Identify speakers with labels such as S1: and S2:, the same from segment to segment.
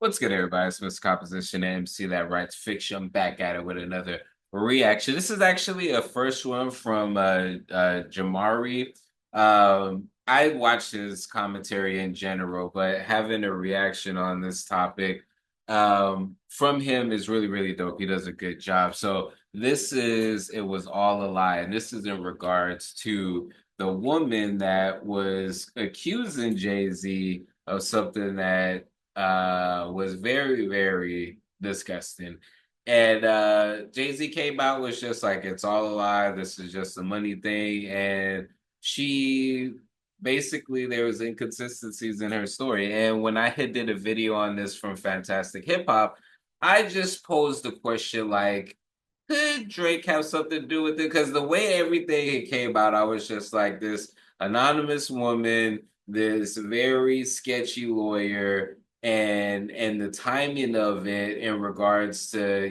S1: What's good, everybody? It's Mr. Composition MC that writes fiction. Back at it with another reaction. This is actually a first one from Jamari. I watched his commentary in general, but having a reaction on this topic from him is really, really dope. He does a good job. So this is It Was All a Lie, and this is in regards to the woman that was accusing Jay-Z of something that was very, very disgusting. And Jay-Z came out was just like, it's all a lie. This is just a money thing. And she basically, there was inconsistencies in her story. And when I had did a video on this from Fantastic Hip Hop, I just posed the question like, could Drake have something to do with it? Because the way everything came out, I was just like, this anonymous woman, this very sketchy lawyer, and the timing of it in regards to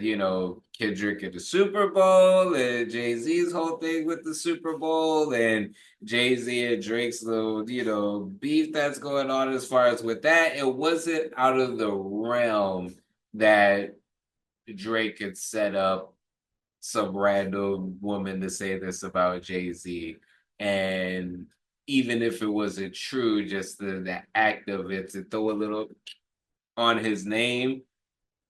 S1: Kendrick at the Super Bowl and Jay-Z's whole thing with the Super Bowl and Jay-Z and Drake's little beef that's going on. As far as with that, it wasn't out of the realm that Drake had set up some random woman to say this about Jay-Z. And even if it wasn't true, just the act of it to throw a little on his name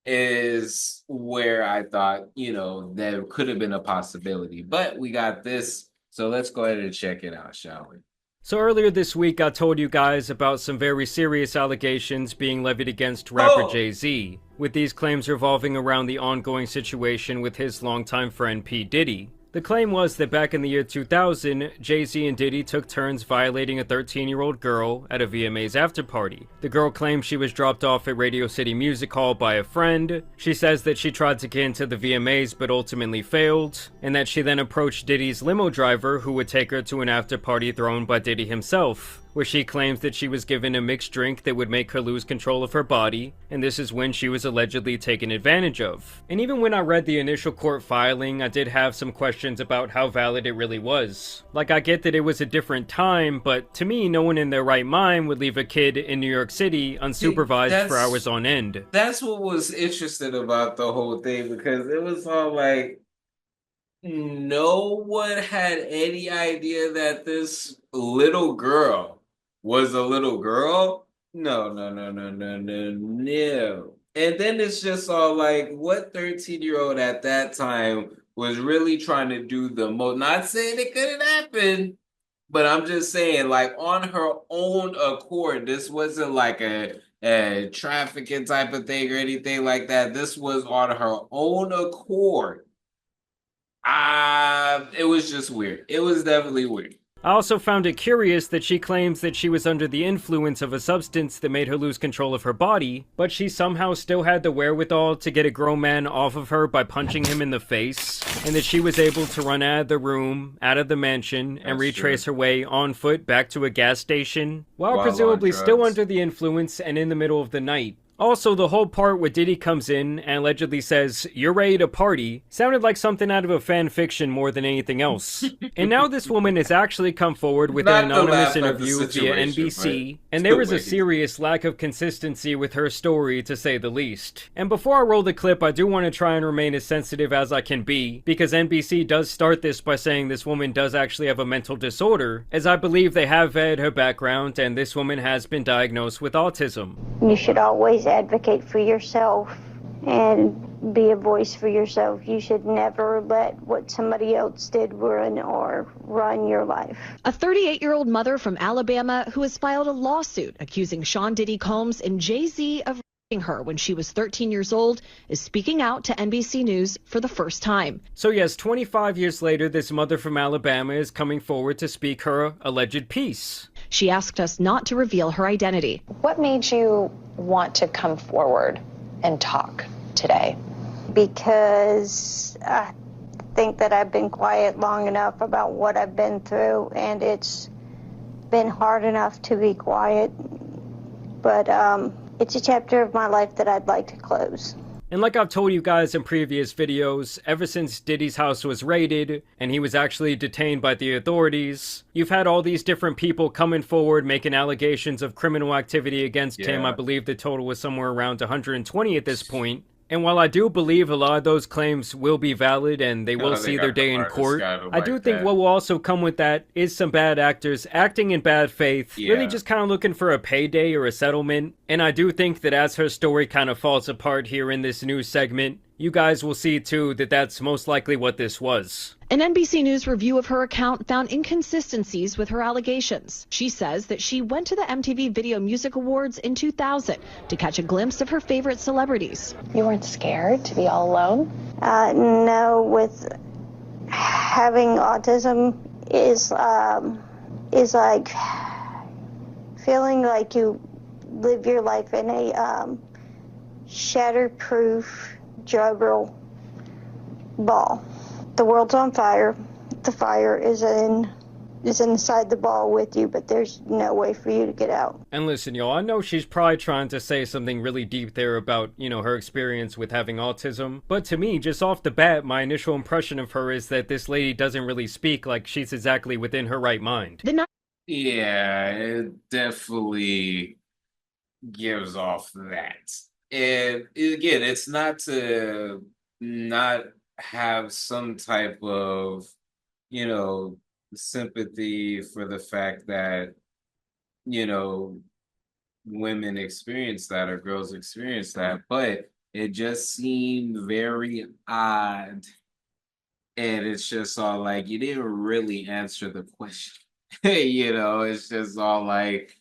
S1: is where I thought, there could have been a possibility. But we got this, so let's go ahead and check it out, shall we?
S2: So earlier this week, I told you guys about some very serious allegations being levied against rapper
S1: Oh,
S2: Jay-Z, with these claims revolving around the ongoing situation with his longtime friend P. Diddy. The claim was that back in the year 2000, Jay-Z and Diddy took turns violating a 13-year-old girl at a VMA's after party. The girl claimed she was dropped off at Radio City Music Hall by a friend. She says that she tried to get into the VMAs but ultimately failed, and that she then approached Diddy's limo driver who would take her to an after party thrown by Diddy himself, where she claims that she was given a mixed drink that would make her lose control of her body, and this is when she was allegedly taken advantage of. And even when I read the initial court filing, I did have some questions about how valid it really was. Like, I get that it was a different time, but to me, no one in their right mind would leave a kid in New York City unsupervised for hours on end.
S1: that's what was interesting about the whole thing because it was all like no one had any idea that this little girl was a little girl. No, no, no, no, no, no, no. And then it's just all like, what 13-year-old at that time was really trying to do the most? Not saying it couldn't happen, but I'm just saying, like, on her own accord, this wasn't like a trafficking type of thing or anything like that. This was on her own accord. It was just weird. It was definitely weird.
S2: I also found it curious that she claims that she was under the influence of a substance that made her lose control of her body, but she somehow still had the wherewithal to get a grown man off of her by punching him in the face, and that she was able to run out of the room, out of the mansion, and retrace her way on foot back to a gas station, while presumably still under the influence and in the middle of the night. Also, the whole part where Diddy comes in and allegedly says, "You're ready to party," sounded like something out of a fan fiction more than anything else. And now this woman has actually come forward with an anonymous interview via NBC, and there is a serious lack of consistency with her story, to say the least. And before I roll the clip, I do want to try and remain as sensitive as I can be, because NBC does start this by saying this woman does actually have a mental disorder, as I believe they have vetted her background, and this woman has been diagnosed with autism.
S3: You should always advocate for yourself and be a voice for yourself. You should never let what somebody else did ruin or run your life.
S4: A 38-year-old mother from Alabama who has filed a lawsuit accusing Sean Diddy Combs and Jay-Z of raping her when she was 13 years old is speaking out to NBC News for the first time.
S2: So yes, 25 years later, this mother from Alabama is coming forward to speak her alleged piece.
S4: She asked us not to reveal her identity.
S5: What made you want to come forward and talk today?
S3: Because I think that I've been quiet long enough about what I've been through, and it's been hard enough to be quiet. But it's a chapter of my life that I'd like to close.
S2: And like I've told you guys in previous videos, ever since Diddy's house was raided, and he was actually detained by the authorities, you've had all these different people coming forward making allegations of criminal activity against him. I believe the total was somewhere around 120 at this point. And while I do believe a lot of those claims will be valid and they will see their day in court, I do think what will also come with that is some bad actors acting in bad faith, really just kind of looking for a payday or a settlement. And I do think that as her story kind of falls apart here in this news segment, you guys will see too that that's most likely what this was.
S4: An NBC News review of her account found inconsistencies with her allegations. She says that she went to the MTV Video Music Awards in 2000 to catch a glimpse of her favorite celebrities.
S5: You weren't scared to be all alone?
S3: No, with having autism is like feeling like you live your life in a shatterproof juggle ball. The world's on fire. The fire is inside the ball with you, but there's no way for you to get out.
S2: And listen, y'all, I know she's probably trying to say something really deep there about, her experience with having autism. But to me, just off the bat, my initial impression of her is that this lady doesn't really speak like she's exactly within her right mind.
S1: Yeah, it definitely gives off that. And again, it's not to not have some type of, sympathy for the fact that, women experience that or girls experience that, but it just seemed very odd. And it's just all like, you didn't really answer the question. It's just all like,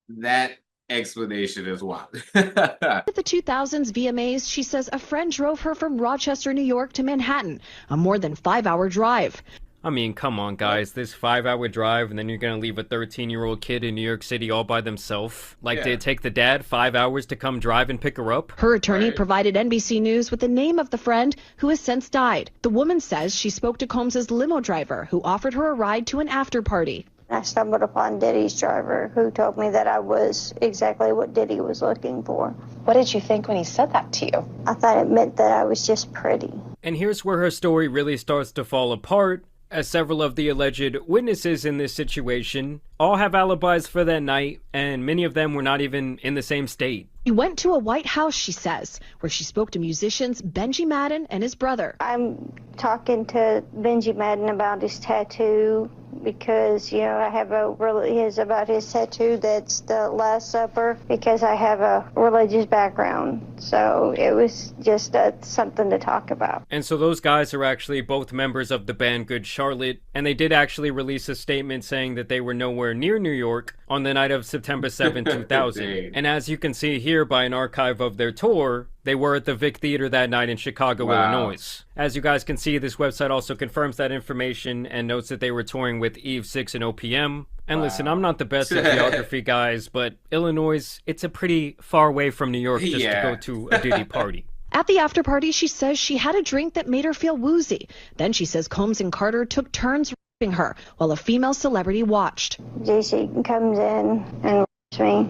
S1: that explanation is wild.
S4: At the 2000s VMAs, she says a friend drove her from Rochester, New York to Manhattan, a more than 5-hour drive.
S2: I mean, come on, guys. This 5-hour drive, and then you're gonna leave a 13-year-old kid in New York City all by themselves? Did it take the dad 5 hours to come drive and pick her up?
S4: Her attorney provided NBC News with the name of the friend who has since died. The woman says she spoke to Combs's limo driver, who offered her a ride to an after party.
S3: I stumbled upon Diddy's driver, who told me that I was exactly what Diddy was looking for.
S5: What did you think when he said that to you?
S3: I thought it meant that I was just pretty.
S2: And here's where her story really starts to fall apart, as several of the alleged witnesses in this situation all have alibis for that night, and many of them were not even in the same state.
S4: She went to a White House, she says, where she spoke to musicians Benji Madden and his brother.
S3: I'm talking to Benji Madden about his tattoo because, I have about his tattoo that's the Last Supper because I have a religious background. So it was just something to talk about.
S2: And so those guys are actually both members of the band Good Charlotte, and they did actually release a statement saying that they were nowhere near New York on the night of September 7, 2000. And as you can see here by an archive of their tour, they were at the Vic Theater that night in Chicago, Illinois. As you guys can see, this website also confirms that information and notes that they were touring with Eve 6 and OPM. And listen, I'm not the best at geography, guys, but Illinois, it's a pretty far away from New York just to go to a Diddy party.
S4: At the after party, she says she had a drink that made her feel woozy. Then she says Combs and Carter took turns raping her while a female celebrity watched.
S3: JC comes in and rapes me.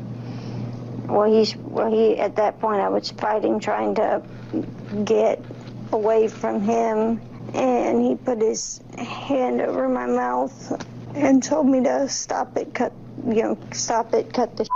S3: He at that point I was fighting, trying to get away from him, and he put his hand over my mouth and told me to stop it, cut the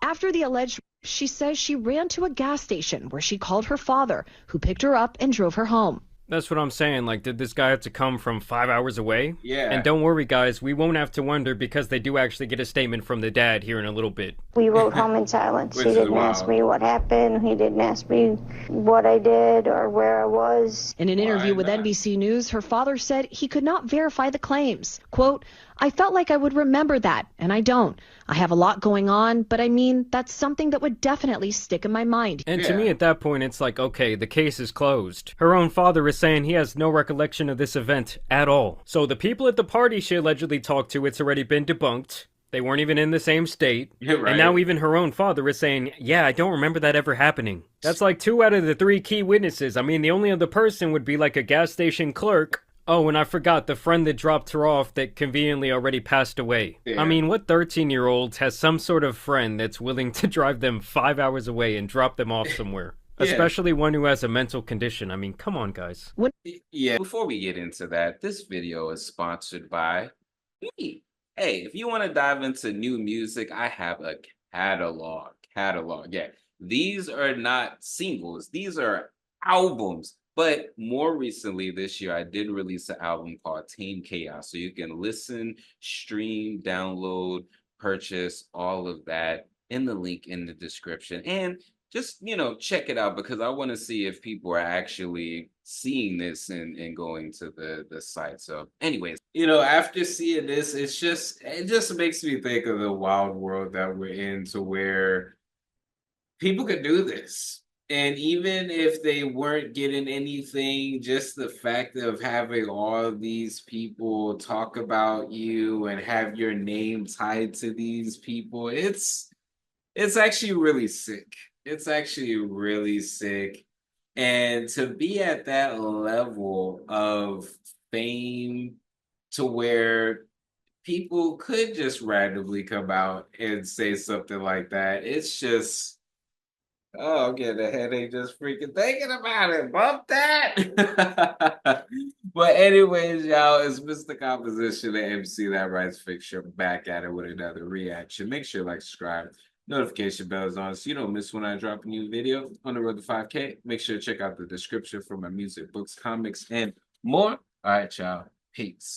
S4: After the alleged, she says she ran to a gas station where she called her father, who picked her up and drove her home.
S2: That's what I'm saying. Did this guy have to come from 5 hours away?
S1: Yeah.
S2: And don't worry, guys, we won't have to wonder because they do actually get a statement from the dad here in a little bit.
S3: We rode home in silence. He didn't ask me what happened. He didn't ask me what I did or where I was.
S4: In an interview with NBC News, her father said he could not verify the claims. Quote, I felt like I would remember that, and I don't. I have a lot going on, but I mean, that's something that would definitely stick in my mind.
S2: And to me at that point, it's like, okay, the case is closed. Her own father is saying he has no recollection of this event at all. So the people at the party she allegedly talked to, it's already been debunked. They weren't even in the same state.
S1: Yeah, right.
S2: And now even her own father is saying, yeah, I don't remember that ever happening. That's like 2 out of the 3 key witnesses. I mean, the only other person would be like a gas station clerk Oh, and I forgot the friend that dropped her off that conveniently already passed away.
S1: Yeah.
S2: I mean, what 13-year-old has some sort of friend that's willing to drive them 5 hours away and drop them off somewhere?
S1: Yeah.
S2: Especially one who has a mental condition. I mean, come on, guys.
S1: Yeah, before we get into that, this video is sponsored by me. Hey, if you want to dive into new music, I have a catalog. Yeah. These are not singles, these are albums. But more recently this year, I did release an album called Tame Chaos. So you can listen, stream, download, purchase all of that in the link in the description. And just, check it out because I want to see if people are actually seeing this and going to the site. So anyways, after seeing this, it just makes me think of the wild world that we're in, to where people could do this. And even if they weren't getting anything, just the fact of having all these people talk about you and have your name tied to these people, it's actually really sick. It's actually really sick. And to be at that level of fame, to where people could just randomly come out and say something like that, it's just, oh, I'm getting a headache just freaking thinking about it. Bump that. But anyways, y'all, it's Mr. Composition and MC That Writes Fiction back at it with another reaction. Make sure you like, subscribe, notification bell is on so you don't miss when I drop a new video on the road to 5K. Make sure to check out the description for my music, books, comics, and more. All right, y'all. Peace.